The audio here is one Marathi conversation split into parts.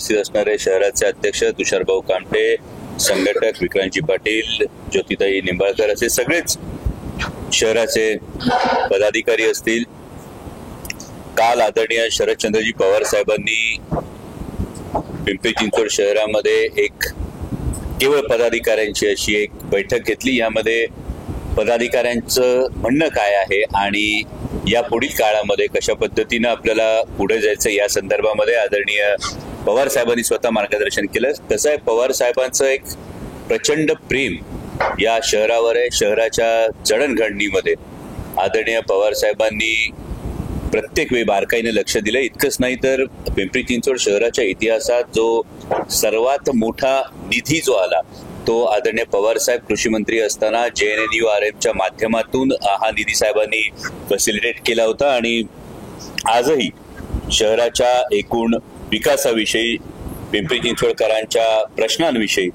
उपस्थित असणारे शहराचे अध्यक्ष तुषारभाऊ कामटे, संघटक विक्रांतजी पाटील, ज्योतिताई निंबाळकर असे सगळेच शहराचे पदाधिकारी असतील. काल आदरणीय शरदचंद्रजी पवार साहेबांनी पिंपरी चिंचवड शहरामध्ये एक केवळ पदाधिकाऱ्यांची अशी एक बैठक घेतली. यामध्ये पदाधिकाऱ्यांचं म्हणणं काय आहे आणि या पुढील काळामध्ये कशा पद्धतीनं आपल्याला पुढे जायचं या संदर्भामध्ये आदरणीय पवार साहेबांनी स्वतः मार्गदर्शन केलं. कसं आहे, पवार साहेबांचं एक प्रचंड प्रेम या शहरावर आहे. शहराच्या जडणघडणीमध्ये आदरणीय पवार साहेबांनी प्रत्येक वेळी बारकाईने लक्ष दिलं. इतकंच नाही तर पिंपरी चिंचवड शहराच्या इतिहासात जो सर्वात मोठा निधी जो आला तो आदरणीय पवार साहेब कृषी मंत्री असताना JNNURMच्या माध्यमातून हा निधी साहेबांनी फॅसिलिटेट केला होता. आणि आजही शहराच्या एकूण विकासाविषयी, पिंपरी चिंचवडकरांच्या प्रश्नांविषयी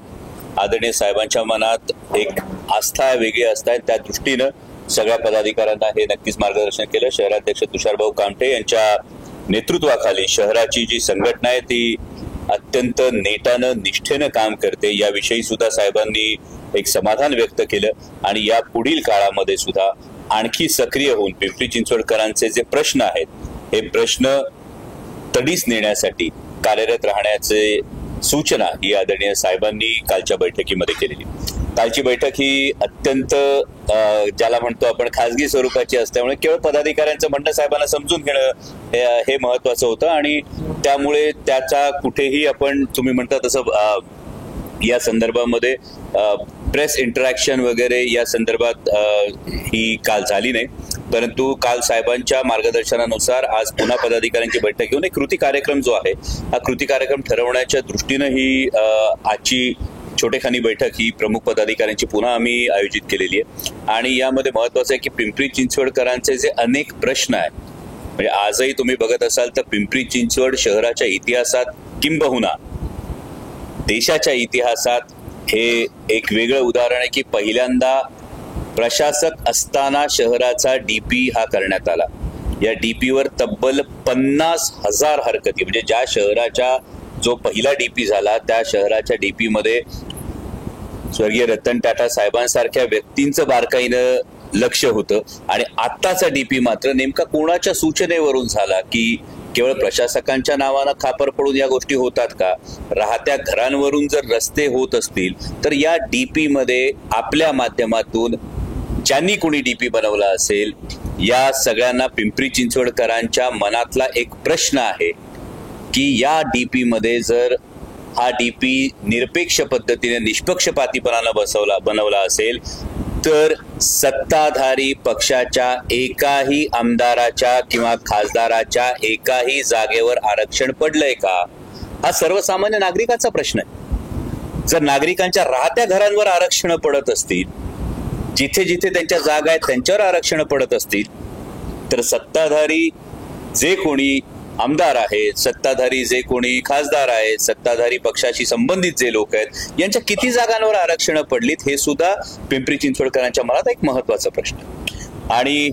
आदरणीय साहेबांच्या मनात एक आस्था वेगळी असते. त्या दृष्टीनं सगळ्या पदाधिकाऱ्यांना हे नक्कीच मार्गदर्शन केलं. शहराध्यक्ष तुषारभाऊ कामटे यांच्या नेतृत्वाखाली शहराची जी संघटना आहे ती अत्यंत नेटानं निष्ठेनं काम करते याविषयी सुद्धा साहेबांनी एक समाधान व्यक्त केलं. आणि या पुढील काळामध्ये सुद्धा आणखी सक्रिय होऊन पिंपरी चिंचवडकरांचे जे प्रश्न आहेत हे प्रश्न तडीस नेण्यासाठी कार्यरत राहण्याचे सूचना ही आदरणीय साहेबांनी कालच्या बैठकीमध्ये केलेली. कालची बैठक ही अत्यंत ज्याला म्हणतो आपण खासगी स्वरूपाची असल्यामुळे केवळ पदाधिकाऱ्यांचं म्हणणं साहेबांना समजून घेणं हे महत्वाचं होतं. आणि त्यामुळे त्याचा कुठेही आपण तुम्ही म्हणता तसं या संदर्भामध्ये प्रेस इंटरॅक्शन वगैरे या संदर्भात ही काल झाली नाही. परंतु काल साहेबांच्या मार्गदर्शनानुसार आज पुन्हा पदाधिकाऱ्यांची बैठक घेऊन एक कृती कार्यक्रम जो आहे हा कृती कार्यक्रम ठरवण्याच्या दृष्टीनं ही आजची छोटेखानी बैठक ही प्रमुख पदाधिकाऱ्यांची पुन्हा आम्ही आयोजित केलेली आहे. आणि यामध्ये महत्वाचं आहे की पिंपरी चिंचवडकरांचे जे अनेक प्रश्न आहेत, म्हणजे आजही तुम्ही बघत असाल तर पिंपरी चिंचवड शहराच्या इतिहासात किंबहुना देशाच्या इतिहासात हे एक वेगळं उदाहरण आहे की पहिल्यांदा प्रशासक असताना शहराचा DP हा करण्यात आला. या DPवर तब्बल 50,000 हरकती, म्हणजे ज्या शहराच्या जो पहिला DP झाला त्या शहराच्या DP मध्ये स्वर्गीय रतन टाटा साहेबांसारख्या व्यक्तींचं बारकाईनं लक्ष होतं. आणि आत्ताचा DP मात्र नेमका कोणाच्या सूचनेवरून झाला की केवळ प्रशासकांच्या नावानं खापर पडून या गोष्टी होतात का? राहत्या घरांवरून जर रस्ते होत असतील तर या DP मध्ये आपल्या माध्यमातून ज्यांनी कोणी DP बनवला असेल या सगळ्यांना पिंपरी चिंचवडकरांच्या मनातला एक प्रश्न आहे की या DP मध्ये जर हा DP निरपेक्ष पद्धतीने निष्पक्षपातीपणानं बनवला असेल तर सत्ताधारी पक्षाच्या एकाही आमदाराच्या किंवा खासदाराच्या एकाही जागेवर आरक्षण पडलंय का? हा सर्वसामान्य नागरिकाचा प्रश्न आहे. जर नागरिकांच्या राहत्या घरांवर आरक्षण पडत असतील, जिथे जिथे त्यांच्या जागा आहेत त्यांच्यावर आरक्षण पडत असतील, तर सत्ताधारी जे कोणी आमदार आहेत, सत्ताधारी जे कोणी खासदार आहेत, सत्ताधारी पक्षाशी संबंधित जे लोक आहेत यांच्या किती जागांवर आरक्षण पडलीत हे सुद्धा पिंपरी चिंचवडकरांच्या मनात एक महत्वाचा प्रश्न. आणि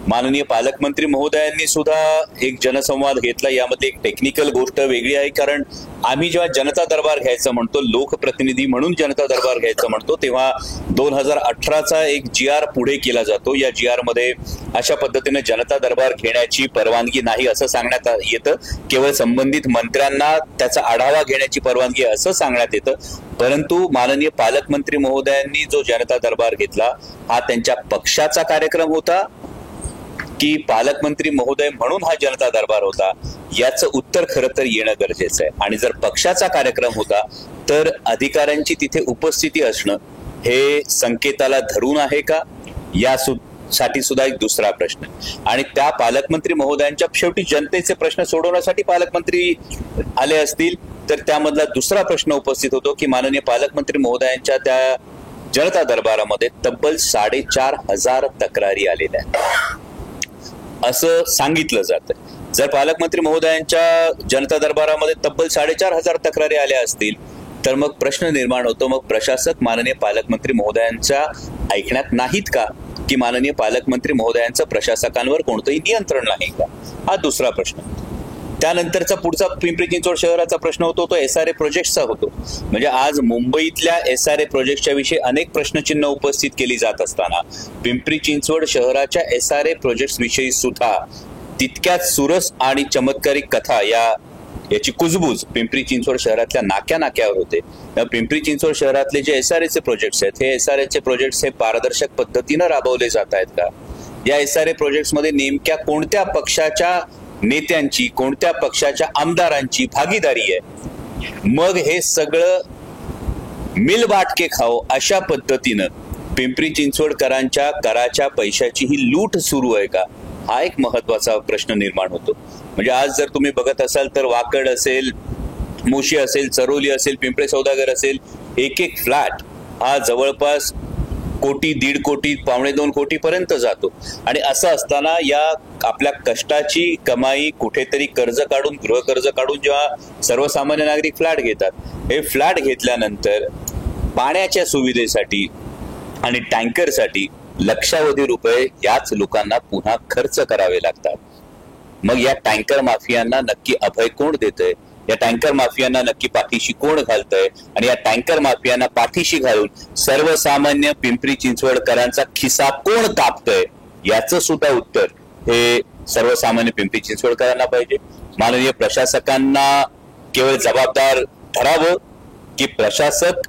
माननीय पालकमंत्री महोदयांनी सुद्धा एक जनसंवाद घेतला. यामध्ये एक टेक्निकल गोष्ट वेगळी आहे, कारण आम्ही जेव्हा जनता दरबार घ्यायचं म्हणतो, लोकप्रतिनिधी म्हणून जनता दरबार घ्यायचं म्हणतो, तेव्हा 2018चा एक GR पुढे केला जातो. या GR मध्ये अशा पद्धतीने जनता दरबार घेण्याची परवानगी नाही असं सांगण्यात येतं. केवळ संबंधित मंत्र्यांना त्याचा आढावा घेण्याची परवानगी असं सांगण्यात येतं. परंतु माननीय पालकमंत्री महोदयांनी जो जनता दरबार घेतला हा त्यांच्या पक्षाचा कार्यक्रम होता की पालकमंत्री महोदय म्हणून हा जनता दरबार होता, याचं उत्तर खरं तर येणं गरजेचं आहे. आणि जर पक्षाचा कार्यक्रम होता तर अधिकाऱ्यांची तिथे उपस्थिती असणं हे संकेताला धरून आहे का यासाठी सुद्धा एक दुसरा प्रश्न. आणि त्या पालकमंत्री महोदयांच्या शेवटी जनतेचे प्रश्न सोडवण्यासाठी पालकमंत्री आले असतील तर त्यामधला दुसरा प्रश्न उपस्थित होतो की माननीय पालकमंत्री महोदयांच्या त्या जनता दरबारामध्ये तब्बल 4,500 तक्रारी आलेल्या आहेत असं सांगितलं जातं. जर पालकमंत्री महोदयांच्या जनता दरबारामध्ये तब्बल 4,500 तक्रारी आल्या असतील तर मग प्रश्न निर्माण होतो, मग प्रशासक माननीय पालकमंत्री महोदयांच्या ऐकण्यात नाहीत का? की माननीय पालकमंत्री महोदयांचं प्रशासकांवर कोणतंही नियंत्रण नाही का? हा दुसरा प्रश्न. त्यानंतरचा पुढचा पिंपरी चिंचवड शहराचा प्रश्न होतो तो SRA प्रोजेक्टचा होतो. म्हणजे आज मुंबईतल्या SRA प्रोजेक्टच्या विषयी अनेक प्रश्नचिन्ह उपस्थित केली जात असताना पिंपरी चिंचवड शहराच्या SRA प्रोजेक्ट विषयी सुद्धा तितक्याच सुरस आणि चमत्कारिक कथा याची कुजबूज पिंपरी चिंचवड शहरातल्या नाक्यावर होते. पिंपरी चिंचवड शहरातले जे SRAचे प्रोजेक्ट्स आहेत हे SRAचे प्रोजेक्ट्स हे पारदर्शक पद्धतीनं राबवले जात आहेत का? या SRA प्रोजेक्ट्समध्ये नेमक्या कोणत्या पक्षाच्या नेत्यांची कोणत्या पक्षाच्या आमदारांची भागीदारी आहे? मग हे सगळं मिलबाटके खाओ अशा पद्धतीनं पिंपरी चिंचवडकरांच्या कराच्या पैशाची ही लूट सुरू आहे का? हा एक महत्वाचा प्रश्न निर्माण होतो. म्हणजे आज जर तुम्ही बघत असाल तर वाकड असेल, मोशी असेल, चरोली असेल, पिंपळे सौदागर असेल, एक फ्लॅट हा जवळपास कोटी, 1.5 कोटी, 2.25 कोटी पर्यंत जातो. आणि असं असताना या आपल्या कष्टाची कमाई कुठेतरी कर्ज काढून, गृहकर्ज काढून जेव्हा सर्वसामान्य नागरिक फ्लॅट घेतात, हे फ्लॅट घेतल्यानंतर पाण्याच्या सुविधेसाठी आणि टँकरसाठी लक्षावधी रुपये याच लोकांना पुन्हा खर्च करावे लागतात. मग या टँकर माफियांना नक्की अभय कोण देतंय? या टँकर माफियांना नक्की पाठीशी कोण घालतंय? आणि या टँकर माफियांना पाठीशी घालून सर्वसामान्य पिंपरी चिंचवडकरांचा खिसा कोण कापतंय? याचं सुद्धा उत्तर हे सर्वसामान्य पिंपरी चिंचवडकरांना पाहिजे. माननीय प्रशासकांना केवळ जबाबदार धरावं की प्रशासक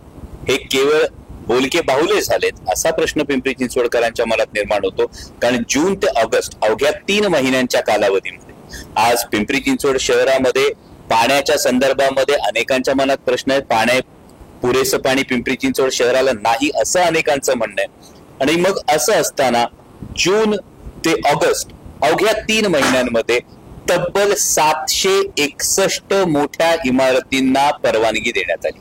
हे केवळ बोलके बाहुले झालेत असा प्रश्न पिंपरी चिंचवडकरांच्या मनात निर्माण होतो. कारण जून ते ऑगस्ट अवघ्या 3 महिन्यांच्या कालावधीमध्ये आज पिंपरी चिंचवड शहरामध्ये पाण्याच्या संदर्भामध्ये अनेकांच्या मनात प्रश्न आहे. पुरेसं पाणी पिंपरी चिंचवड शहराला नाही असं अनेकांचं म्हणणं आहे. आणि मग असं असताना जून ते ऑगस्ट अवघ्या 3 महिन्यांमध्ये तब्बल 761 मोठ्या इमारतींना परवानगी देण्यात आली.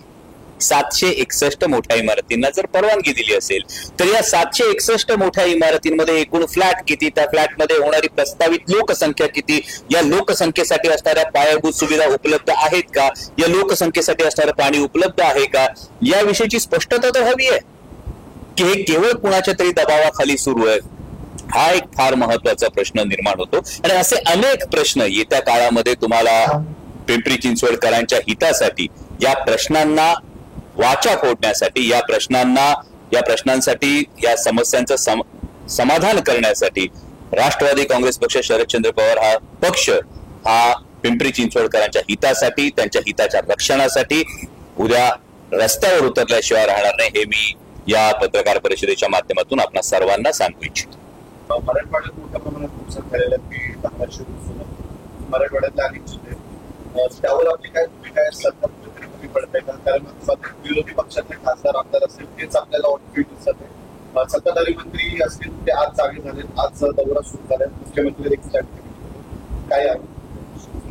761 मोठ्या इमारतींना जर परवानगी दिली असेल तर या 761 मोठ्या इमारतींमध्ये एकूण फ्लॅट किती, त्या फ्लॅटमध्ये होणारी प्रस्तावित लोकसंख्या किती, या लोकसंख्येसाठी असणाऱ्या पायाभूत सुविधा उपलब्ध आहेत का, या लोकसंख्येसाठी असणारं पाणी उपलब्ध आहे का, याविषयीची स्पष्टता तर हवी आहे की हे केवळ कुणाच्या तरी दबावाखाली सुरू आहे. हा एक फार महत्वाचा प्रश्न निर्माण होतो. आणि असे अनेक प्रश्न येत्या काळामध्ये तुम्हाला पिंपरी चिंचवडकरांच्या हितासाठी, या प्रश्नांना वाचा फोडण्यासाठी, या प्रश्नांसाठी, या समस्यांचं समाधान करण्यासाठी राष्ट्रवादी काँग्रेस पक्ष, शरदचंद्र पवार हा पक्ष हा पिंपरी चिंचवडकरांच्या हितासाठी, त्यांच्या हिताच्या रक्षणासाठी उद्या रस्त्यावर उतरल्याशिवाय राहणार नाही, हे मी या पत्रकार परिषदेच्या माध्यमातून आपल्या सर्वांना सांगू इच्छितो. मराठवाड्यात मोठ्या प्रमाणात नुकसान झालेलं आहे. मराठवाड्यातल्या अनेक जिल्हे त्यावर आपली काय भूमिका आहे? सरकार कमी पडत आहे का? कारण विरोधी पक्षातले खासदार, आमदार असतील तेच आपल्याला ऑटोफिट दिसत आहे. सत्ताधारी मंत्री असतील ते आज जागे झाले, आज दौरा सुरू झाला, मुख्यमंत्री देखील काय आहे?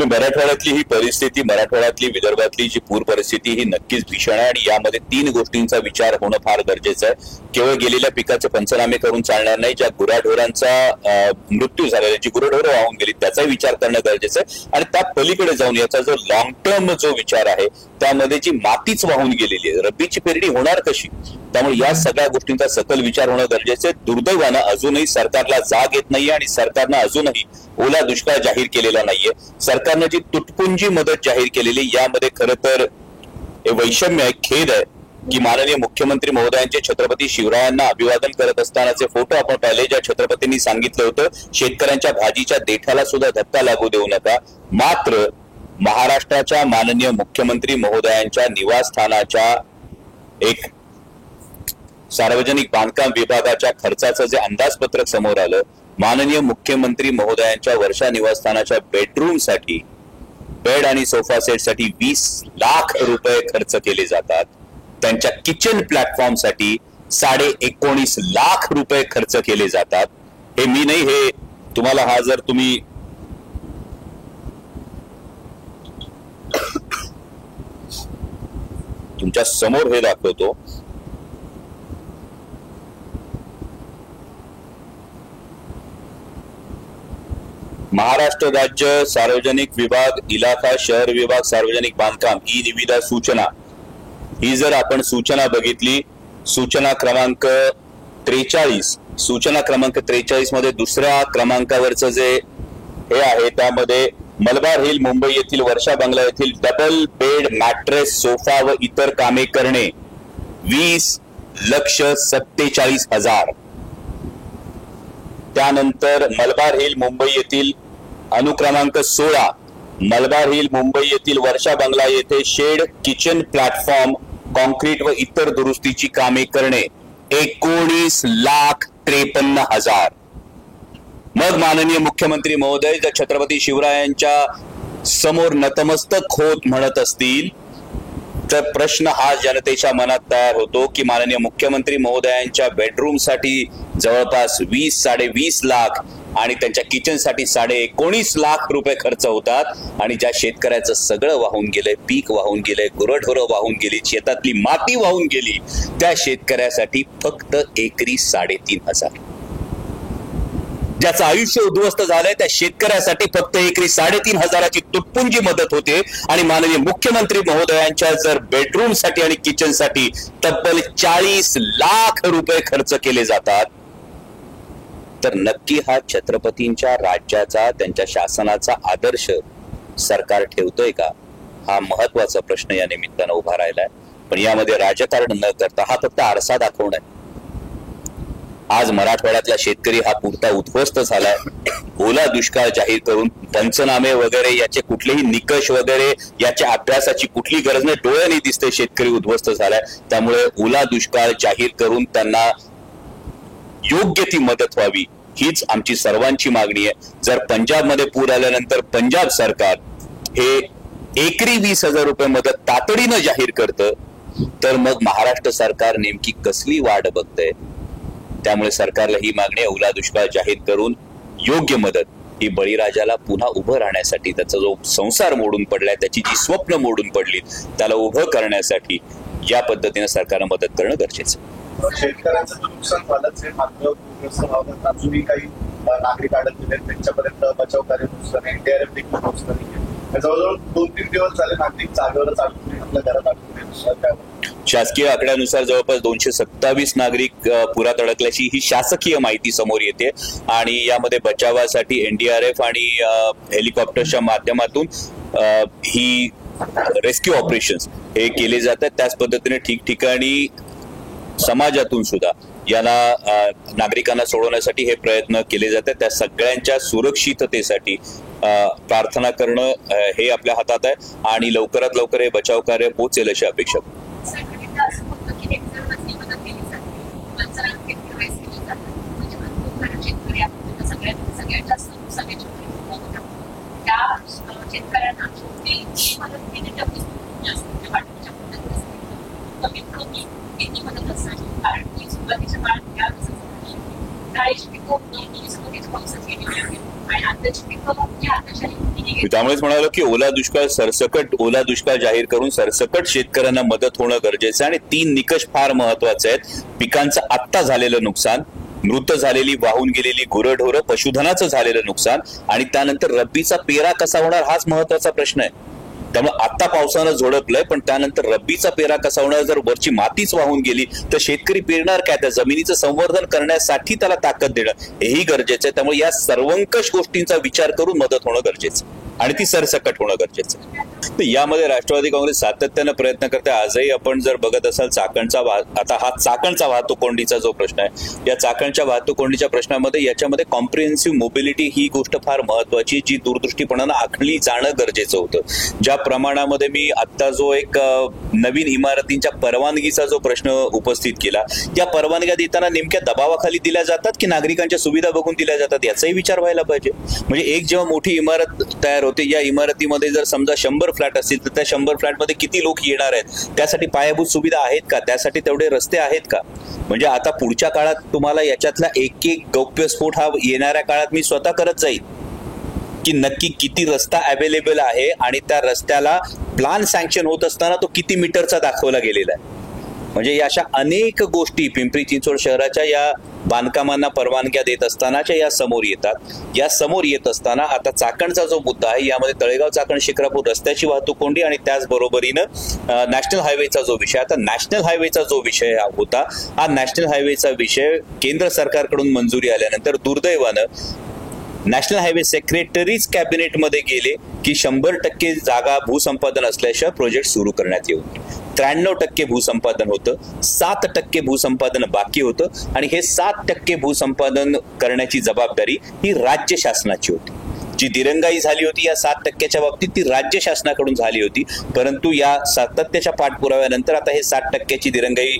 मराठवाड्यातली ही परिस्थिती, मराठवाड्यातली, विदर्भातली जी पूर परिस्थिती ही नक्कीच भीषण आहे. आणि यामध्ये 3 गोष्टींचा विचार होणं फार गरजेचं आहे. केवळ गेलेल्या पिकाचे पंचनामे करून चालणार नाही. ज्या गुराढोरांचा मृत्यू झालेला, जी गुराढोरं वाहून गेली त्याचाही विचार करणं गरजेचं आहे. आणि त्या पलीकडे जाऊन याचा जो लॉंग टर्म जो विचार आहे त्यामध्ये जी मातीच वाहून गेलेली आहे, रब्बीची पेरणी होणार कशी, त्यामुळे या सगळ्या गोष्टींचा सकल विचार होणं गरजेचं आहे. दुर्दैवानं अजूनही सरकारला जाग येत नाहीये आणि सरकारनं अजूनही ओला दुष्काळ जाहीर केलेला नाहीये. सरकारनं जी तुटपुंजी मदत जाहीर केलेली, यामध्ये खरं तर हे वैषम्य आहे, खेद आहे की माननीय मुख्यमंत्री महोदयांचे छत्रपती शिवरायांना अभिवादन करत असतानाचे फोटो आपण पाहिले, ज्या छत्रपतींनी सांगितलं होतं शेतकऱ्यांच्या भाजीच्या देठाला सुद्धा धक्का लागू देऊ नका. मात्र महाराष्ट्राच्या माननीय मुख्यमंत्री महोदयांच्या निवासस्थानाच्या एक सार्वजनिक बांधकाम विभागाच्या खर्चाचं जे अंदाजपत्रक समोर आलं, माननीय मुख्यमंत्री महोदयांच्या वर्षा निवासस्थानाच्या बेडरूमसाठी, बेड आणि सोफा सेटसाठी 20 लाख रुपये खर्च केले जातात. त्यांच्या किचन प्लॅटफॉर्मसाठी 19.5 लाख रुपये खर्च केले जातात. हे मी नाही, हे तुम्हाला हा जर तुम्ही तुमच्या समोर हे दाखवतो. महाराष्ट्र राज्य सार्वजनिक विभाग, इलाका शहर विभाग, सार्वजनिक बांधकाम, ई निविदा सूचना, ही जर आपण सूचना बघितली, सूचना क्रमांक 43 मध्ये दुसऱ्या क्रमांकावरचं जे हे आहे त्यामध्ये मलबार हिल मुंबई येथील वर्षा बंगला येथील डबल बेड मॅट्रेस सोफा व इतर कामे करणे 20,47,000. त्यानंतर मलबार हिल मुंबई येथील अनुक्रमांक 16 मलबार हिल मुंबई येथील वर्षा बंगला येथे शेड किचन प्लॅटफॉर्म कॉन्क्रीट व इतर दुरुस्तीची कामे करणे 19,53,000. मग माननीय मुख्यमंत्री महोदय जर छत्रपती शिवरायांच्या समोर नतमस्तक होत म्हणत असतील तर प्रश्न हा जनतेच्या मनात तयार होतो की माननीय मुख्यमंत्री महोदयांच्या बेडरूम साठी जवळपास 20-20.5 लाख आणि त्यांच्या किचन साठी 19.5 लाख रुपये खर्च होतात आणि ज्या शेतकऱ्याचं सगळं वाहून गेलंय, पीक वाहून गेलंय, गुरढोरं वाहून गेली, शेतातली माती वाहून गेली, त्या शेतकऱ्यासाठी फक्त एकरी 3,500. ज्याचं आयुष्य उद्ध्वस्त झालंय त्या शेतकऱ्यासाठी फक्त एकरी 3,500ची तुटपुंजी मदत होते आणि माननीय मुख्यमंत्री महोदयांच्या जर बेडरूम साठी आणि किचन साठी तब्बल 40 लाख रुपये खर्च केले जातात तर नक्की हा छत्रपतींच्या राज्याचा, त्यांच्या शासनाचा आदर्श सरकार ठेवतोय का? हा महत्वाचा प्रश्न या निमित्तानं उभा राहिलाय. पण यामध्ये राजकारण न करता हा फक्त आरसा दाखवणं आहे. आज मराठवाड्यातला शेतकरी हा पुरता उद्ध्वस्त झालाय. ओला दुष्काळ जाहीर करून पंचनामे वगैरे याचे कुठलेही निकष वगैरे याच्या अभ्यासाची कुठली गरज नाही, डोळ्यांनी दिसते शेतकरी उद्ध्वस्त झालाय. त्यामुळे ओला दुष्काळ जाहीर करून त्यांना योग्य ती मदत व्हावी हीच आमची सर्वांची मागणी आहे. जर पंजाबमध्ये पूर आल्यानंतर पंजाब सरकार हे एकरी 20,000 रुपये मदत तातडीनं जाहीर करतं तर मग महाराष्ट्र सरकार नेमकी कसली वाट बघतंय? त्यामुळे सरकारला ही मागणी आहे, ओला दुष्काळ जाहीर करून योग्य मदत ही बळीराजाला पुन्हा उभं राहण्यासाठी, त्याचा जो संसार मोडून पडलाय, त्याची जी स्वप्न मोडून पडली त्याला उभं करण्यासाठी या पद्धतीने सरकारनं मदत करणं गरजेचं. शेतकऱ्यांचं नुकसान झालंच आहे, मात्र पूरग्रस्त भागात अजूनही काही नागरिक अडकलेले आहेत, त्यांच्यापर्यंत बचाव कार्य पोहोचलं नाही, NDRF देखील पोहोचलं नाही. जवळजवळ 2-3 दिवस झाले नागरिक जागेवरच अडकून आपल्या घरात अडकून. शासकीय आकड्यानुसार जवळपास 227 नागरिक पुरात अडकल्याची ही शासकीय माहिती समोर येते आणि यामध्ये बचावासाठी NDRF आणि हेलिकॉप्टरच्या माध्यमातून ही रेस्क्यू ऑपरेशन्स हे केले जातात. त्याच पद्धतीने ठिकठिकाणी समाजातून सुद्धा याला नागरिकांना सोडवण्यासाठी हे प्रयत्न केले जातात. त्या सगळ्यांच्या सुरक्षिततेसाठी प्रार्थना करणं हे आपल्या हातात आहे आणि लवकरात लवकर हे बचाव कार्य पोहोचेल अशी अपेक्षा. त्यामुळेच म्हणालो की ओला दुष्काळ जाहीर करून सरसकट शेतकऱ्यांना मदत होणं गरजेचं आहे आणि 3 निकष फार महत्वाचे आहेत. पिकांचं आत्ता झालेलं नुकसान, मृत झालेली वाहून गेलेली गुरढोरं, पशुधनाचं झालेलं नुकसान आणि त्यानंतर रब्बीचा पेरा कसा होणार हाच महत्वाचा प्रश्न आहे. त्यामुळे आता पावसानं झोडपलंय पण त्यानंतर रब्बीचा पेरा कसा होणार? जर वरची मातीच वाहून गेली तर शेतकरी पेरणार काय? त्या जमिनीचं संवर्धन करण्यासाठी त्याला ताकद देणं हेही गरजेचं आहे. त्यामुळे या सर्वंकष गोष्टींचा विचार करून मदत होणं गरजेचं आणि ती सरसकट होणं गरजेचं. तर यामध्ये राष्ट्रवादी काँग्रेस सातत्यानं प्रयत्न करते. आजही आपण जर बघत असाल आता हा चाकणचा वाहतूक कोंडीचा जो प्रश्न आहे, या चाकणच्या वाहतूक कोंडीच्या प्रश्नामध्ये याच्यामध्ये कॉम्प्रिहेन्सिव्ह मोबिलिटी ही गोष्ट फार महत्वाची, जी दूरदृष्टीपणानं आखली जाणं गरजेचं होतं. ज्या प्रमाणामध्ये मी आता जो एक नवीन इमारतींच्या परवानगीचा जो प्रश्न उपस्थित केला, या परवानग्या देताना नेमक्या दबावाखाली दिल्या जातात की नागरिकांच्या सुविधा बघून दिल्या जातात याचाही विचार व्हायला पाहिजे. म्हणजे एक जेव्हा मोठी इमारत तयार होते, या इमारतीमध्ये जर समजा 100 फ्लॅट असतील तर त्या 100 फ्लॅटमध्ये किती लोक येणार आहेत, त्यासाठी पायाभूत सुविधा आहेत का, त्यासाठी तेवढे रस्ते आहेत का? म्हणजे आता पुढच्या काळात तुम्हाला याच्यातला एक गौप्यस्फोट हा येणाऱ्या काळात मी स्वतः करत जाईल की नक्की किती रस्ता अवेलेबल आहे आणि त्या रस्त्याला प्लॅन सँक्शन होत असताना तो किती मीटरचा दाखवला गेलेला आहे. म्हणजे अशा अनेक गोष्टी पिंपरी चिंचवड शहराच्या या बांधकामांना परवानग्या देत असतानाच्या या समोर येतात. या समोर येत असताना आता चाकणचा जो मुद्दा आहे, यामध्ये तळेगाव चाकण शिक्रापूर रस्त्याची वाहतूक कोंडी आणि त्याचबरोबरीनं नॅशनल हायवेचा जो विषय, आता नॅशनल हायवेचा जो विषय होता, हा नॅशनल हायवेचा विषय केंद्र सरकारकडून मंजुरी आल्यानंतर दुर्दैवानं नॅशनल हायवे सेक्रेटरीच कॅबिनेटमध्ये गेले की 100% जागा भूसंपादन असल्याशिवाय प्रोजेक्ट सुरू करण्यात येऊ. 93% भूसंपादन होतं, 7% भूसंपादन बाकी होतं आणि हे 7% भूसंपादन करण्याची जबाबदारी ही राज्य शासनाची होती. जी दिरंगाई झाली होती या 7%च्या बाबतीत ती राज्य शासनाकडून झाली होती. परंतु या सातत्याच्या पाठपुराव्यानंतर आता हे 7%ची दिरंगाई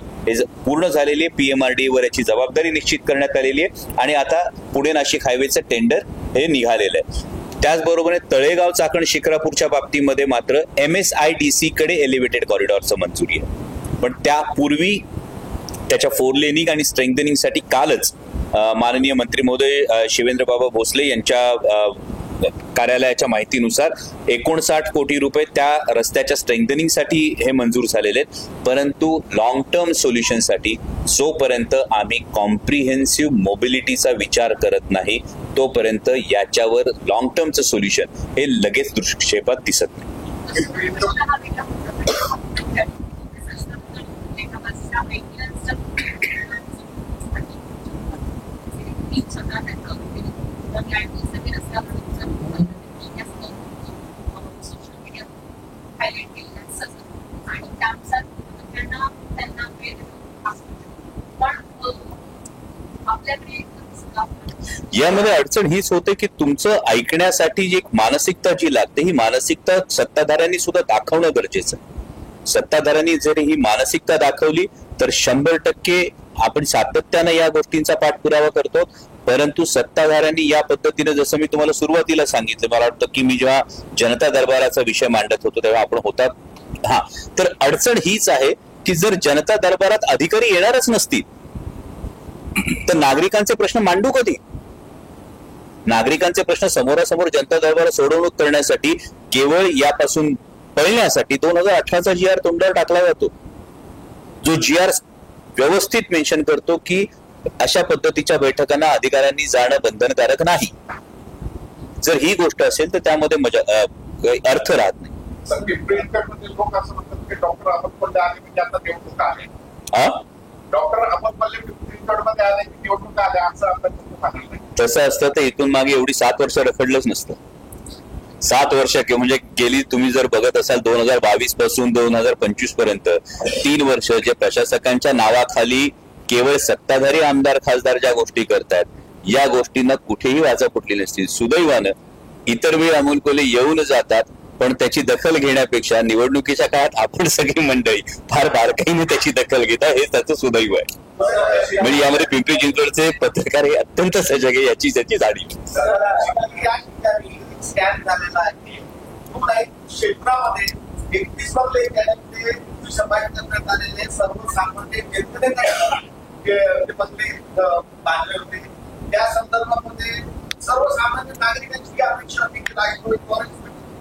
पूर्ण झालेली आहे. PMRD वर याची जबाबदारी निश्चित करण्यात आलेली आहे आणि आता पुणे नाशिक हायवेचं टेंडर हे निघालेलं आहे. त्याचबरोबर तळेगाव चाकण शिक्रापूरच्या बाबतीमध्ये मात्र MSIDC कडे एलिव्हेटेड कॉरिडॉरचं मंजुरी आहे. पण त्यापूर्वी त्याच्या 4 लेनिंग आणि स्ट्रेंथनिंगसाठी कालच माननीय मंत्री महोदय शिवेंद्रबाबा भोसले यांच्या कार्यालयाच्या माहितीनुसार 59 कोटी रुपये त्या रस्त्याच्या स्ट्रेंथनिंगसाठी हे मंजूर झालेले आहेत. परंतु लॉंग टर्म सोल्युशनसाठी जोपर्यंत आम्ही कॉम्प्रिहेन्सिव्ह मोबिलिटीचा विचार करत नाही तोपर्यंत याच्यावर लॉंग टर्मचं सोल्युशन हे लगेच दृष्टिक्षेपात दिसत नाही. यामध्ये अडचण हीच होते की तुमचं ऐकण्यासाठी जी एक मानसिकता जी लागते ही मानसिकता सत्ताधाऱ्यांनी सुद्धा दाखवणं गरजेचं आहे. सत्ताधाऱ्यांनी जर ही मानसिकता दाखवली तर 100% आपण सातत्यानं या गोष्टींचा पाठपुरावा करतो. परंतु सत्ताधाऱ्यांनी या पद्धतीने जसं मी तुम्हाला सुरुवातीला सांगितलं, मला वाटतं की मी जेव्हा जनता दरबाराचा विषय मांडत होतो तेव्हा आपण होतात. तर अडचण हीच आहे की जर जनता दरबारात अधिकारी येणारच नसतील तर नागरिकांचे प्रश्न मांडू कधी? नागरिकांचे प्रश्न समोरासमोर जनता दरबार सोडवणूक करण्यासाठी केवळ यापासून पळण्यासाठी 2018चा GR तोंडावर टाकला जातो, जो GR व्यवस्थित मेन्शन करतो की अशा पद्धतीच्या बैठकांना अधिकाऱ्यांनी जाणं बंधनकारक नाही. जर ही गोष्ट असेल तर त्यामध्ये अर्थ राहत नाही. लोक असं म्हणतात की डॉक्टर अहमद पल्ले आले म्हणजे आता निवडणूक आले. डॉक्टर अहमद पल्ले मध्ये आले की निवडणूक आले असं आपण तसं असतं तर इथून मागे एवढी 7 वर्ष रखडलंच नसतं. 7 वर्ष म्हणजे गेली तुम्ही जर बघत असाल 2022 पासून 2025 पर्यंत 3 वर्ष जे प्रशासकांच्या नावाखाली केवळ सत्ताधारी आमदार खासदार ज्या गोष्टी करतात या गोष्टींना कुठेही वाचा फुटली नसतील. सुदैवानं इतर वेळी अमोल कोल्हे येऊन जातात पण त्याची दखल घेण्यापेक्षा निवडणुकीच्या काळात आपण सगळी मंडळी फार बारकाईने त्याची दखल घेता हे त्याचं सुदैव आहे. म्हणजे यामध्ये पिंपरी चिंचवडचे पत्रकार हे अत्यंत सजग आहे याची त्याची जाणीव. क्षेत्रामध्ये 31 मधले करण्यात आलेले सर्वसामान्य बांधले होते त्या संदर्भामध्ये सर्वसामान्य नागरिकांची अपेक्षा होती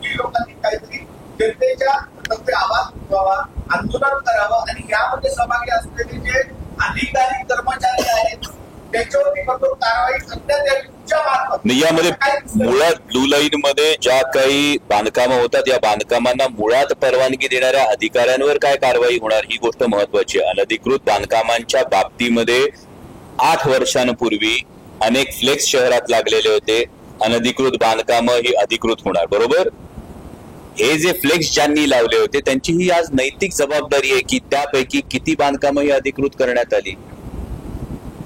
की लोकांनी काहीतरी जनतेच्या आवाज उठवावा, आंदोलन करावं आणि यामध्ये सहभागी असलेले जे अधिकारी कर्मचारी आहेत त्याच्यावरती कठोर कारवाई करण्यात यावी. यामध्ये मुळात ब्लू लाईन मध्ये ज्या काही बांधकामं होतात या बांधकामांना मुळात परवानगी देणाऱ्या अधिकाऱ्यांवर काय कारवाई होणार ही गोष्ट महत्वाची आहे. अनधिकृत बांधकामांच्या बाबतीमध्ये 8 वर्षांपूर्वी अनेक फ्लेक्स शहरात लागलेले होते. अनधिकृत बांधकामं ही अधिकृत होणार, बरोबर. हे जे फ्लेक्स ज्यांनी लावले होते त्यांची ही आज नैतिक जबाबदारी आहे की त्यापैकी किती बांधकामं ही अधिकृत करण्यात आली.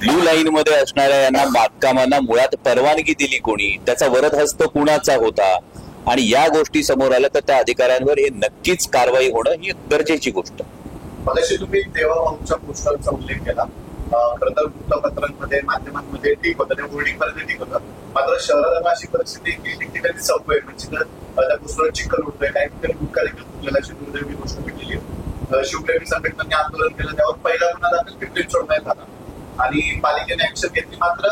ब्लू लाईन मध्ये असणाऱ्या यांना बांधकामांना मुळात परवानगी दिली कोणी, त्याचा वरदहस्त कुणाचा होता आणि या गोष्टी समोर आल्या तर त्या अधिकाऱ्यांवर हे नक्कीच कारवाई होणं ही गरजेची गोष्ट. मगाशी तुम्ही देवाभाऊच्या पोस्टरचा उल्लेख केला. खरं तर वृत्तपत्रांमध्ये माध्यमांमध्ये ठीक होतं, त्या होर्डिंग पर्यंत ठीक होतं. मात्र शहरात अशी परिस्थिती की ठिकठिकाणी सबवे म्हणजे त्या पोस्टरवर चिखल उठतोय, काही ठिकाणी गुटखा देखील अशी दुर्दैवी गोष्ट घडलेली आहे. शिवप्रेमी संघटनांनी आंदोलन केलं त्यावर पहिला गुन्हा दाखल पिंपरी चिंचवडमध्ये झाला आणि पालिकेने ऍक्शन घेतली. मात्र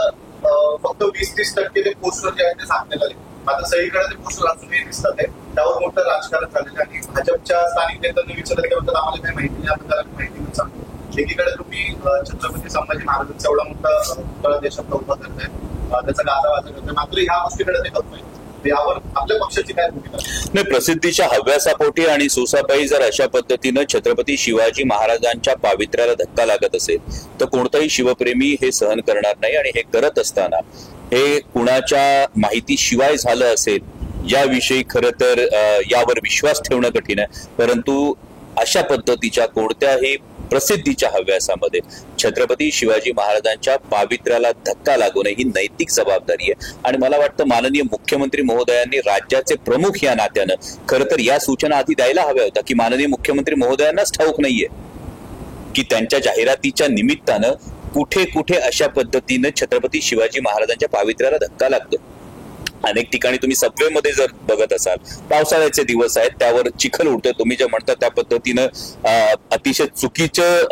फक्त 20-30% ते पोस्टर जे आहेत ते सामने झाले. मात्र सगळीकडे ते पोस्टर अजूनही दिसतात आहे. त्यावर मोठं राजकारण झालेलं आणि भाजपच्या स्थानिक नेत्यांनी विचारलं त्याबद्दल आम्हाला काही माहिती नाही, आपण त्याला माहिती सांगतो. एकीकडे तुम्ही छत्रपती संभाजी महाराजांचा एवढा मोठा पुतळा देशात उभा करताय, त्याचा गाजावाजा करताय, मात्र ह्या गोष्टीकडे ते करत नाही. यावर आपल्या पक्षाची काय भूमिका नाही. प्रसिद्धीच्या हव्यासापोटी आणि सुसापाई जर अशा पद्धतीनं छत्रपती शिवाजी महाराजांच्या पावित्र्याला धक्का लागत असेल तर कोणताही शिवप्रेमी हे सहन करणार नाही आणि हे करत असताना हे कुणाच्या माहितीशिवाय झालं असेल याविषयी खरं तर यावर विश्वास ठेवणं कठीण आहे. परंतु अशा पद्धतीच्या कोणत्याही प्रसिद्धीच्या हव्यासामध्ये छत्रपती शिवाजी महाराजांच्या पावित्र्याला धक्का लागू नये ही नैतिक जबाबदारी आहे. आणि मला वाटतं माननीय मुख्यमंत्री महोदयांनी राज्याचे प्रमुख या नात्यानं खरं तर या सूचना आधी द्यायला हव्या होत्या की माननीय मुख्यमंत्री महोदयांनाच ठाऊक नाहीये की त्यांच्या जाहिरातीच्या निमित्तानं कुठे कुठे अशा पद्धतीनं छत्रपती शिवाजी महाराजांच्या पावित्र्याला धक्का लागतो. अनेक ठिकाणी तुम्ही सबवेमध्ये जर बघत असाल, पावसाळ्याचे दिवस आहेत, त्यावर चिखल उडतोय, तुम्ही जे म्हणता त्या पद्धतीनं अतिशय चुकीचं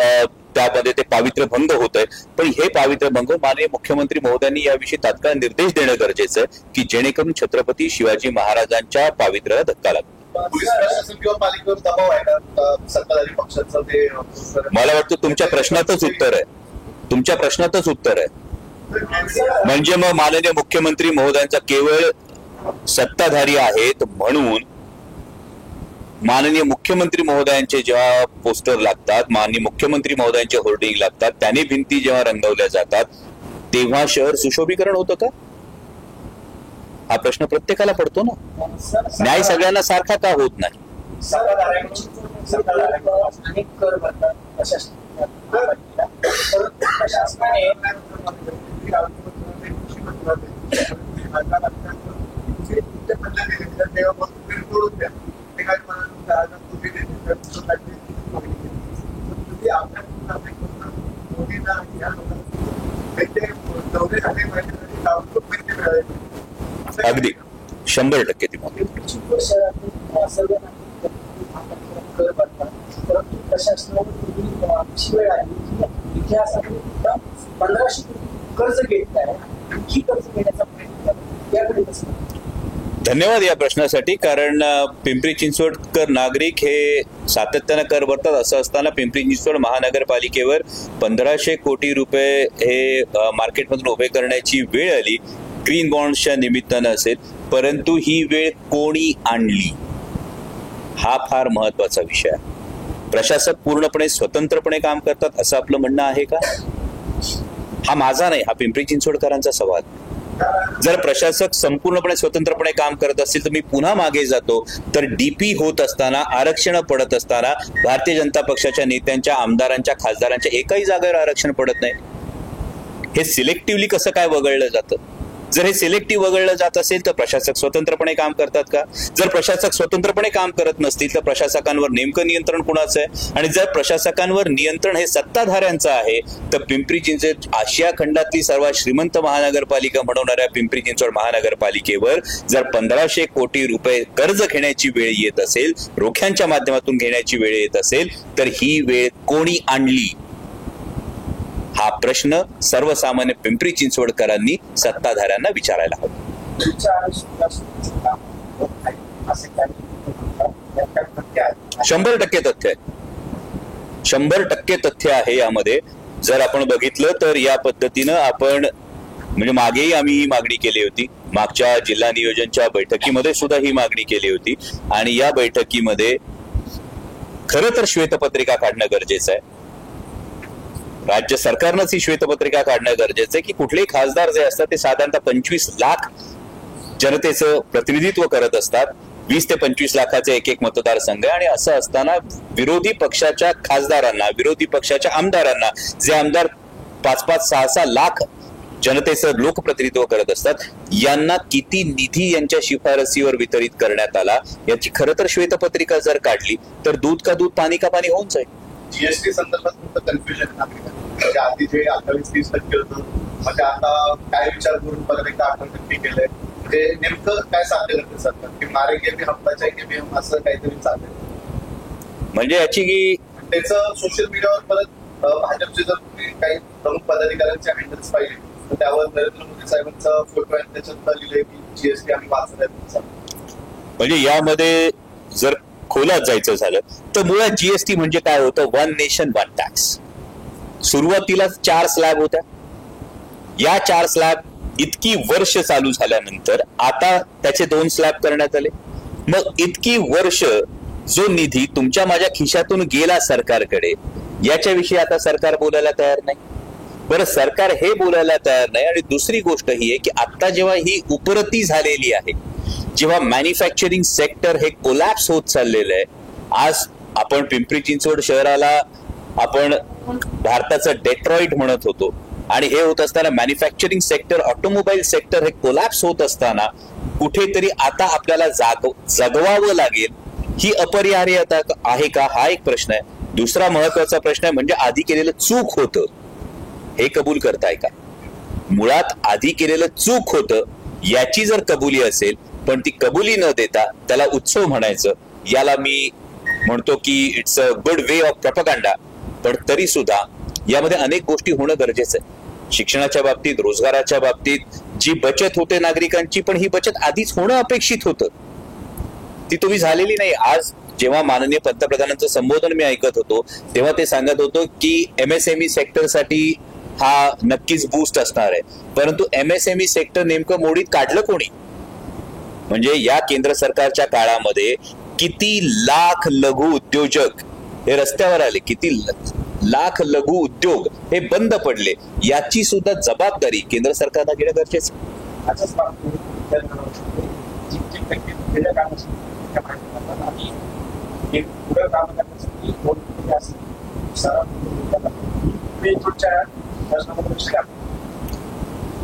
त्यामध्ये ते पावित्र्य भंग होत आहे. पण हे पावित्र्य भंग माननीय मुख्यमंत्री महोदयांनी याविषयी तात्काळ निर्देश देणं गरजेचं आहे की जेणेकरून छत्रपती शिवाजी महाराजांच्या पावित्र्याला धक्का लागतो. पोलीस प्रशासन किंवा पालिकेवर दबाव आहे का सत्ताधारी पक्षाचं? ते मला वाटतं तुमच्या प्रश्नातच उत्तर आहे. तुमच्या प्रश्नातच उत्तर आहे. म्हणजे मग माननीय मुख्यमंत्री महोदयांचा केवळ सत्ताधारी आहेत म्हणून माननीय मुख्यमंत्री महोदयांचे जेव्हा पोस्टर लागतात, माननीय मुख्यमंत्री महोदयांचे होर्डिंग लागतात, त्याने भिंती जेव्हा रंगवल्या जातात तेव्हा शहर सुशोभीकरण होतं का? हा प्रश्न प्रत्येकाला पडतो ना. न्याय सगळ्यांना सारखा का होत नाही? अनेक कर भरतात प्रशासनाने अगदी 100% ती कर भरतात. परंतु प्रशासनाने वेळ आहे इतिहासाने 1500 कर्ज घेतलं आहे. आणखी कर्ज घेण्याचा प्रयत्न याकडे कसं? धन्यवाद या प्रश्नासाठी. कारण पिंपरी चिंचवडकर नागरिक हे सातत्यानं कर भरतात. असं असताना पिंपरी चिंचवड महानगरपालिकेवर 1500 कोटी रुपये हे मार्केटमधून उभे करण्याची वेळ आली ग्रीन बॉन्ड्सच्या निमित्तानं असेल. परंतु ही वेळ कोणी आणली हा फार महत्वाचा विषय आहे. प्रशासक पूर्णपणे स्वतंत्रपणे काम करतात असं आपलं म्हणणं आहे का? हा माझा नाही, हा पिंपरी चिंचवडकरांचा सवाल. जर प्रशासक संपूर्णपणे स्वतंत्रपणे काम करत असतील तर मी पुन्हा मागे जातो तर डीपी होत असताना, आरक्षण पडत असताना भारतीय जनता पक्षाच्या नेत्यांच्या, आमदारांच्या, खासदारांच्या एकाही जागेवर आरक्षण पडत नाही. हे सिलेक्टिव्हली कसं काय वगळलं जातं? जर हे सिलेक्टिव्ह वगळलं जात असेल तर प्रशासक स्वतंत्रपणे काम करतात का? जर प्रशासक स्वतंत्रपणे काम करत नसतील तर प्रशासकांवर नेमकं नियंत्रण कुणाचं आहे? आणि जर प्रशासकांवर नियंत्रण हे सत्ताधाऱ्यांचं आहे तर पिंपरी चिंचवड आशिया खंडातली सर्वात श्रीमंत महानगरपालिका म्हणवणाऱ्या पिंपरी चिंचवड महानगरपालिकेवर जर 1500 कोटी रुपये कर्ज घेण्याची वेळ येत असेल, रोख्यांच्या माध्यमातून घेण्याची वेळ येत असेल तर ही वेळ कोणी आणली? हा प्रश्न सर्वसामान्य पिंपरी चिंचवडकरांनी सत्ताधाऱ्यांना विचारायला हवा. 100% तथ्य आहे. 100% तथ्य आहे यामध्ये. जर आपण बघितलं तर या पद्धतीनं आपण म्हणजे मागेही आम्ही ही मागणी केली होती. मागच्या जिल्हा नियोजनच्या बैठकीमध्ये सुद्धा ही मागणी केली होती. आणि या बैठकीमध्ये खरं तर श्वेतपत्रिका काढणं गरजेचं आहे. राज्य सरकारनंच ही श्वेतपत्रिका काढणं गरजेचं आहे की कुठलेही खासदार जे असतात ते साधारणतः 25 लाख जनतेचं प्रतिनिधित्व करत असतात. 20 ते 25 लाखाचे एक मतदारसंघ आहे. आणि असं असताना विरोधी पक्षाच्या खासदारांना, विरोधी पक्षाच्या आमदारांना, जे आमदार 5-5, 6-6 लाख जनतेचं लोकप्रतिनिधित्व करत असतात, यांना किती निधी यांच्या शिफारसीवर वितरित करण्यात आला याची खरं तर श्वेतपत्रिका जर काढली तर दूध का दूध, पाणी का पाणी होऊन जाईल. जीएसटी संदर्भात खूप कन्फ्युजन आहे नागरिकांना. म्हणजे आधी जे 28-30% होतं, मग ते आता काय विचार करून परत एकदा 18% केलंय. म्हणजे नेमकं काय साध्य करते सरकार की मारेंगे भी हम बचाएंगे भी हम असं काहीतरी चाललंय? म्हणजे याची की त्याचं सोशल मीडियावर परत भाजपचे जर तुम्ही काही प्रमुख पदाधिकाऱ्यांचे हँडल्स पाहिले तर त्यावर नरेंद्र मोदी साहेबांचा फोटो आहे, त्याच्यात लिहिलंय की जीएसटी आम्ही वाचत आहे. म्हणजे यामध्ये जर खोलात जायचं झालं तर मुळात जीएसटी म्हणजे काय होतं? 1 नेशन 1 टॅक्स. सुरुवातीला 4 स्लॅब होत्या. या 4 स्लॅब इतकी वर्ष चालू झाल्यानंतर आता त्याचे 2 स्लॅब करण्यात आले. मग इतकी वर्ष जो निधी तुमच्या माझ्या खिशातून गेला सरकारकडे, याच्याविषयी आता सरकार बोलायला तयार नाही. बरं, सरकार हे बोलायला तयार नाही. आणि दुसरी गोष्ट ही आहे की आता जेव्हा ही उपरती झालेली आहे, जेव्हा मॅन्युफॅक्चरिंग सेक्टर हे कोलॅप्स होत चाललेलं आहे, आज आपण पिंपरी चिंचवड शहराला आपण भारताचं डेट्रॉइट म्हणत होतो, आणि हे होत असताना मॅन्युफॅक्चरिंग सेक्टर, ऑटोमोबाईल सेक्टर हे कोलॅप्स होत असताना कुठेतरी आता आपल्याला जगवावं लागेल, ही अपरिहार्यता आहे का, हा एक प्रश्न आहे. दुसरा महत्वाचा प्रश्न आहे म्हणजे आधी केलेलं चूक होतं हे कबूल करताय का? मुळात आधी केलेलं चूक होतं याची जर कबुली असेल, पण ती कबुली न देता त्याला उत्सव म्हणायचं, याला मी म्हणतो की it's a good way of propaganda. पण तरी सुद्धा यामध्ये अनेक गोष्टी होणं गरजेचं आहे. शिक्षणाच्या बाबतीत, रोजगाराच्या बाबतीत जी बचत होते नागरिकांची, पण ही बचत आधीच होणं अपेक्षित होतं, ती तुम्ही झालेली नाही. आज जेव्हा माननीय पंतप्रधानांचं संबोधन मी ऐकत होतो तेव्हा ते सांगत होतो की MSME सेक्टरसाठी हा नक्कीच बूस्ट असणार आहे. परंतु MSME सेक्टर नेमकं मोडीत काढलं कोणी? म्हणजे या केंद्र सरकारच्या काळामध्ये किती लाख लघु उद्योजक हे रस्त्यावर आले, किती लाख लघु उद्योग हे बंद पडले, याची सुद्धा जबाबदारी केंद्र सरकारला घेणं गरजेचं आहे.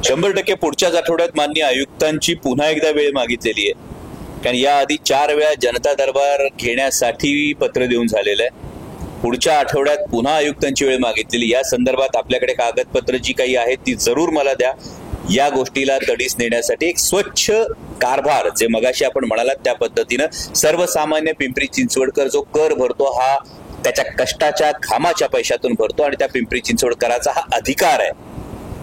100% पुढच्याच आठवड्यात माननीय आयुक्तांची पुन्हा एकदा वेळ मागितलेली आहे. कारण याआधी 4 वेळा जनता दरबार घेण्यासाठी पत्र देऊन झालेलं आहे. पुढच्या आठवड्यात पुन्हा आयुक्तांची वेळ मागितलेली. या संदर्भात आपल्याकडे कागदपत्र जी काही आहेत ती जरूर मला द्या. या गोष्टीला तडीस नेण्यासाठी एक स्वच्छ कारभार, जे मगाशी आपण म्हणालात त्या पद्धतीनं सर्वसामान्य पिंपरी चिंचवडकर जो कर भरतो हा त्याच्या कष्टाच्या घामाच्या पैशातून भरतो, आणि त्या पिंपरी चिंचवडकराचा हा अधिकार आहे.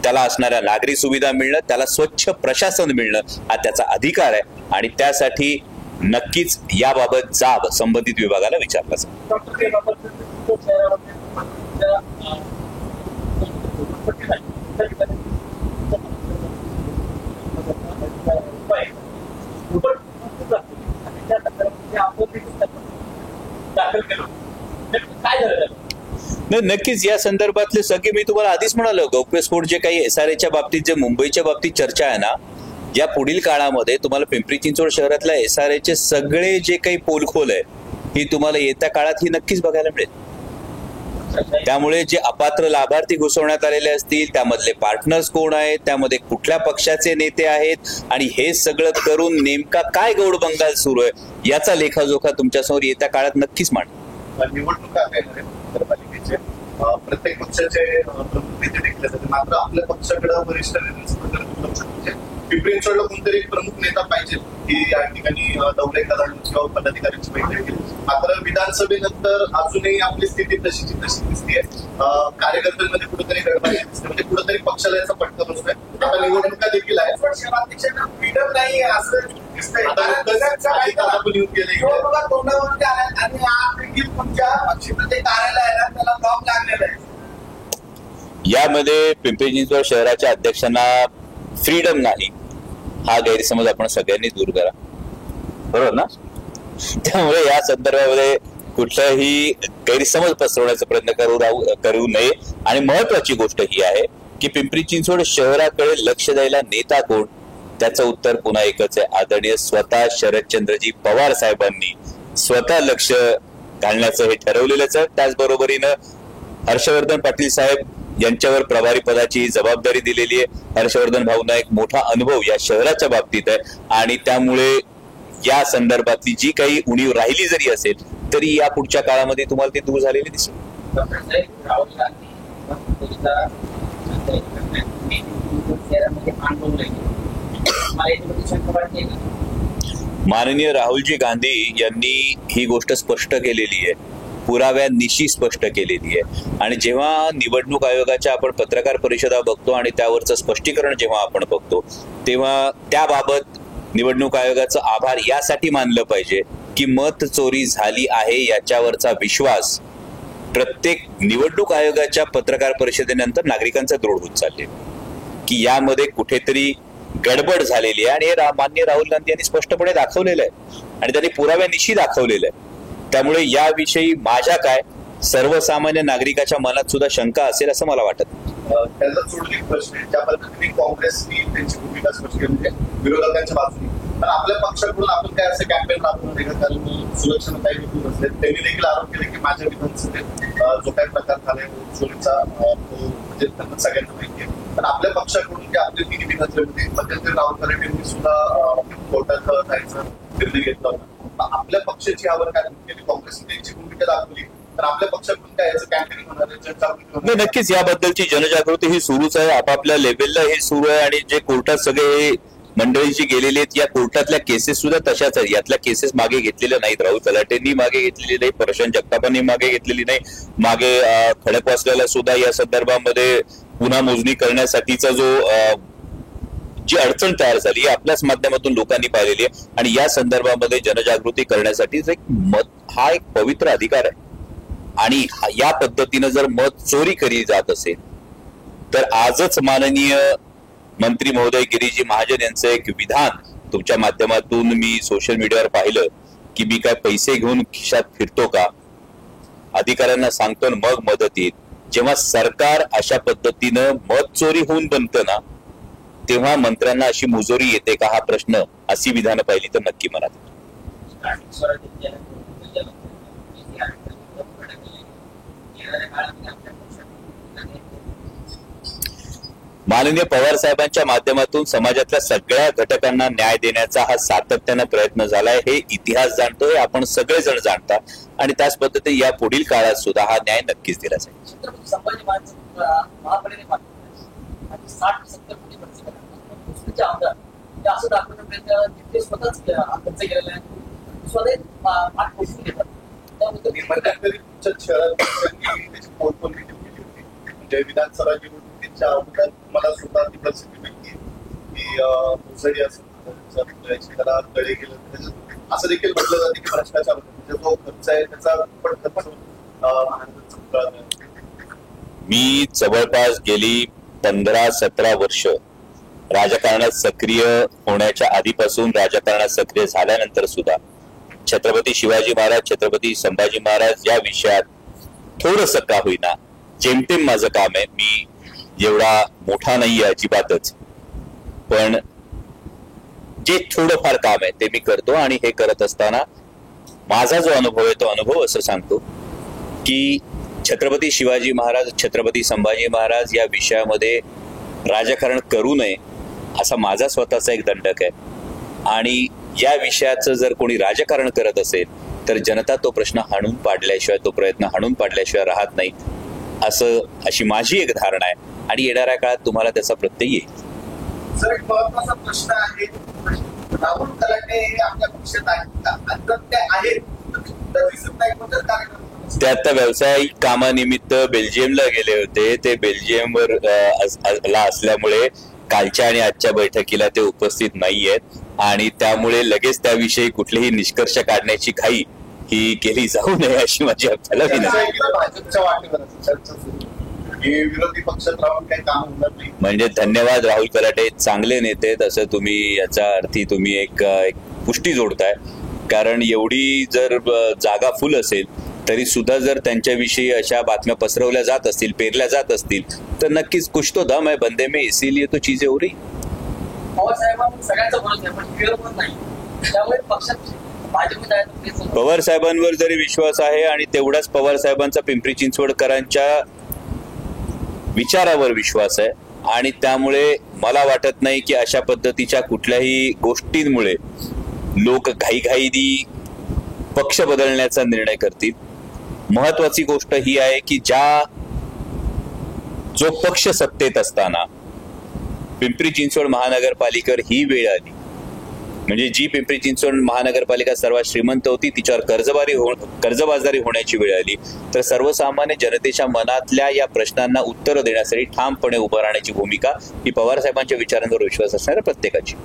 त्याला असणाऱ्या नागरी सुविधा मिळणं, त्याला स्वच्छ प्रशासन मिळणं हा त्याचा अधिकार आहे. आणि त्यासाठी नक्कीच याबाबत जाब संबंधित विभागाला विचारला जाईल. नक्कीच या संदर्भातले सगळे मी तुम्हाला आधीच म्हणालो, गौप्यस्फोट जे काही SRAच्या बाबतीत, जे मुंबईच्या बाबतीत चर्चा आहे ना, या पुढील काळामध्ये तुम्हाला पिंपरी चिंचवड शहरातल्या SRAचे सगळे जे काही पोलखोल आहे ही तुम्हाला येत्या काळात ही नक्कीच बघायला मिळेल. त्यामुळे जे अपात्र लाभार्थी घुसवण्यात आलेले असतील, त्यामधले पार्टनर्स कोण आहेत, त्यामध्ये कुठल्या पक्षाचे नेते आहेत, आणि हे सगळं करून नेमका काय गौडबंगाल सुरू आहे याचा लेखाजोखा तुमच्यासमोर येत्या काळात नक्कीच मांड. निवडणुका नगरपालिकेचे प्रत्येक पक्षाचे प्रमुख नेते देखील जाते, मात्र आपल्या पक्षाकडे वरिष्ठ नेते पिंपरी चिंचवडला कोणतरी प्रमुख नेता पाहिजे की या ठिकाणी दौरे करावी किंवा पदाधिकाऱ्यांची बैठक केली. मात्र विधानसभेनंतर अजूनही आपली स्थिती तशीची तशी दिसतीये. कार्यकर्त्यांमध्ये कुठेतरी गडबड दिसते, म्हणजे कुठेतरी पक्षाला याचा फटका बसतोय. आता निवडणुका देखील आहे, फ्रीडम नाही असं दिसतंय. यामध्ये पिंपरी चिंचवड शहराच्या अध्यक्षांना फ्रीडम नाही हा गैरसमज आपण सगळ्यांनी दूर करा, बरोबर ना? त्यामुळे या संदर्भामध्ये कुठलाही गैरसमज पसरवण्याचा प्रयत्न करू नये. आणि महत्वाची गोष्ट ही आहे की पिंपरी चिंचवड शहराकडे लक्ष द्यायला नेता कोण, त्याचं उत्तर पुन्हा एकच आहे. आदरणीय स्वतः शरदचंद्रजी पवार साहेबांनी स्वतः लक्ष घालण्याचं हे ठरवलेलंच आहे. त्याचबरोबरीनं हर्षवर्धन पाटील साहेब यांच्यावर प्रभारी पदाची जबाबदारी दिलेली आहे. हर्षवर्धन भाऊंना एक मोठा अनुभव या शहराच्या बाबतीत आहे, आणि त्यामुळे या संदर्भातली जी काही उणीव राहिली जरी असेल तरी या पुढच्या काळामध्ये तुम्हाला ते दूर झालेले दिसेल. माननीय राहुलजी गांधी यांनी ही गोष्ट स्पष्ट केलेली आहे, पुराव्यांनिशी स्पष्ट केलेली आहे. आणि जेव्हा निवडणूक आयोगाच्या आपण पत्रकार परिषदा बघतो आणि त्यावरचं स्पष्टीकरण जेव्हा आपण बघतो, तेव्हा त्याबाबत निवडणूक आयोगाचं आभार यासाठी मानलं पाहिजे की मत चोरी झाली आहे याच्यावरचा विश्वास प्रत्येक निवडणूक आयोगाच्या पत्रकार परिषदेनंतर नागरिकांचा दृढ होत चालले की यामध्ये कुठेतरी गडबड झालेली आहे. आणि हे माननीय राहुल गांधी यांनी स्पष्टपणे दाखवलेलं आहे आणि त्यांनी पुराव्यानिशी दाखवलेलं आहे. त्यामुळे याविषयी माझ्या काय सर्वसामान्य नागरिकाच्या मनात सुद्धा शंका असेल असं मला वाटत. त्याचा जोडली प्रश्न आहे ज्या पद्धतीने काँग्रेसनी त्यांची भूमिका स्पष्ट केली म्हणजे विरोधकांच्या बाजूने. पण आपल्या पक्षाकडून आपण काय असं कॅम्पेन राबवणार आहे का? कारण सुरक्षेला काही विरोध असले त्यांनी देखील आरोप केले की माझ्या विधानसभेत जो काही प्रकार झालाय चोरीचा म्हणजे त्यांना सगळ्यांना माहिती आहे. पण आपल्या पक्षाकडून जे आपले तिन्ही विधानसभेमध्ये मध्यंतरी राहुल गांधी यांनी सुद्धा कोर्टात जायचा निर्णय घेतला होता. आपल्या पक्षाची आवड काय केली? काँग्रेसने त्यांची भूमिका दाखवली तर आपल्या पक्षाकडून काय याचं कॅम्पेनिंग होणार आहे, जनजागृती होणार नाही, नक्कीच याबद्दलची जनजागृती ही सुरूच आहे. आपापल्या लेवलला हे सुरू आहे आणि जे कोर्टात सगळे मंडळी जी गेलेली आहेत या कोर्टातल्या केसेस सुद्धा तशाच आहेत. यातल्या केसेस मागे घेतलेल्या नाहीत. राहुल तलाटेंनी मागे घेतलेली नाही, प्रशांत जगतापांनी मागे घेतलेली नाही. मागे खडकवासल्याला सुद्धा या संदर्भामध्ये पुन्हा मोजणी करण्यासाठीचा जी अडचण तयार झाली ही आपल्याच माध्यमातून लोकांनी पाहिलेली आहे. आणि या संदर्भामध्ये जनजागृती करण्यासाठीच एक मत हा एक पवित्र अधिकार आहे. आणि या पद्धतीनं जर मत चोरी केली जात असेल तर आजच माननीय मंत्री महोदय गिरीजी महाजन यांचं एक विधान तुमच्या माध्यमातून मी सोशल मीडियावर पाहिलं की मी काय पैसे घेऊन खिशात फिरतो का, अधिकाऱ्यांना सांगतो मग मदत येईल. जेव्हा सरकार अशा पद्धतीनं मत चोरी होऊन बनतं ना तेव्हा मंत्र्यांना अशी मुजोरी येते का हा प्रश्न अशी विधानं पाहिली तर नक्की मनात. माननीय पवार साहेबांच्या माध्यमातून समाजातल्या सगळ्या घटकांना न्याय देण्याचा हा सातत्यानं प्रयत्न झालाय. हे इतिहास जाणतोय, आपण सगळेजण जाणतात आणि त्याच पद्धतीने या पुढील काळात सुद्धा हा न्याय नक्कीच दिला जाईल. छत्रपती संभाजी महाराज 60-70 कोटी खर्च आमदार असं दाखवण्यापर्यंत तिथे स्वतःच खर्च केलेला आहे, स्वतः आठ पोषून घेतात. मध्यंतरी तुमच्या शहरात त्याची पोटपोलणी केली होती. म्हणजे विधानसभा निवडणुकीच्या अगोदर मला सुद्धा ती परिस्थिती माहिती की मुसळी असेल त्याला तळे गेलं असं देखील म्हटलं जाते की भ्रष्टाचार म्हणजे जो खर्च आहे त्याचा पण खर्च मी जवळपास गेली 15-17 वर्ष राजकारणात सक्रिय होण्याच्या आधीपासून राजकारणात सक्रिय झाल्यानंतर सुद्धा छत्रपती शिवाजी महाराज, छत्रपती संभाजी महाराज या विषयात थोडंसं का होईना जेमतेम माझं काम आहे. मी एवढा मोठा नाहीये अजिबातच, पण जे थोडंफार काम आहे ते मी करतो. आणि हे करत असताना माझा जो अनुभव आहे तो अनुभव असं सांगतो की छत्रपती शिवाजी महाराज, छत्रपती संभाजी महाराज या विषयामध्ये राजकारण करू नये असा माझा स्वतःचा एक दंडक आहे. आणि या विषयाचं जर कोणी राजकारण करत असेल तर जनता तो प्रश्न हाणून पाडल्याशिवाय, तो प्रयत्न हाणून पाडल्याशिवाय राहत नाही अशी माझी एक धारणा आहे. आणि येणाऱ्या काळात तुम्हाला त्याचा प्रत्यय येईल. सर, एक महत्वाचा प्रश्न आहे, राहुल तलाटे हे आपल्या पक्षात आहेत का? जर ते आहेत तर दिसत नाही कोणत्याच कार्यक्रम. ते आता व्यावसायिक कामानिमित्त बेल्जियमला गेले होते. ते बेल्जियमवर असल्यामुळे कालच्या आणि आजच्या बैठकीला ते उपस्थित नाहीयेत आणि त्यामुळे लगेच त्याविषयी कुठलेही निष्कर्ष काढण्याची घाई ही केली जाऊ नये अशी माझी आपल्याला विनंती. भाजपच्या वाटेवर चर्चा सुरू, विरोधी पक्षात राहून काही काम होणार नाही. म्हणजे धन्यवाद राहुल तलाटे, चांगले नेते. तसं तुम्ही याचा अर्थी तुम्ही एक पुष्टी जोडताय. कारण एवढी जर जागा फुल असेल तरी सुद्धा जर त्यांच्याविषयी अशा बातम्या पसरवल्या जात असतील, पेरल्या जात असतील तर नक्कीच कुछ तो दम है बंदे में, इसीलिए तो चीजें हो रही. पवार साहेबांवर सगळ्यांचा भरोसा आहे पण विरोध पण नाही, त्यामुळे पक्षात पवार साहेबांवर जरी विश्वास आहे आणि तेवढाच पवार साहेबांचा पिंपरी चिंचवडकरांच्या विचारावर विश्वास आहे. आणि त्यामुळे मला वाटत नाही की अशा पद्धतीच्या कुठल्याही गोष्टींमुळे लोक घाईघाईनी पक्ष बदलण्याचा निर्णय करतील. महत्वाची गोष्ट ही आहे की जो पक्ष सत्तेत असताना पिंपरी चिंचवड महानगरपालिकेवर ही वेळ आली, म्हणजे जी पिंपरी चिंचवड महानगरपालिका सर्वात श्रीमंत होती तिच्यावर कर्जबाजारी होण्याची वेळ आली, तर सर्वसामान्य जनतेच्या मनातल्या या प्रश्नांना उत्तर देण्यासाठी ठामपणे उभं राहण्याची भूमिका ही पवार साहेबांच्या विचारांवर विश्वास असणाऱ्या प्रत्येकाची.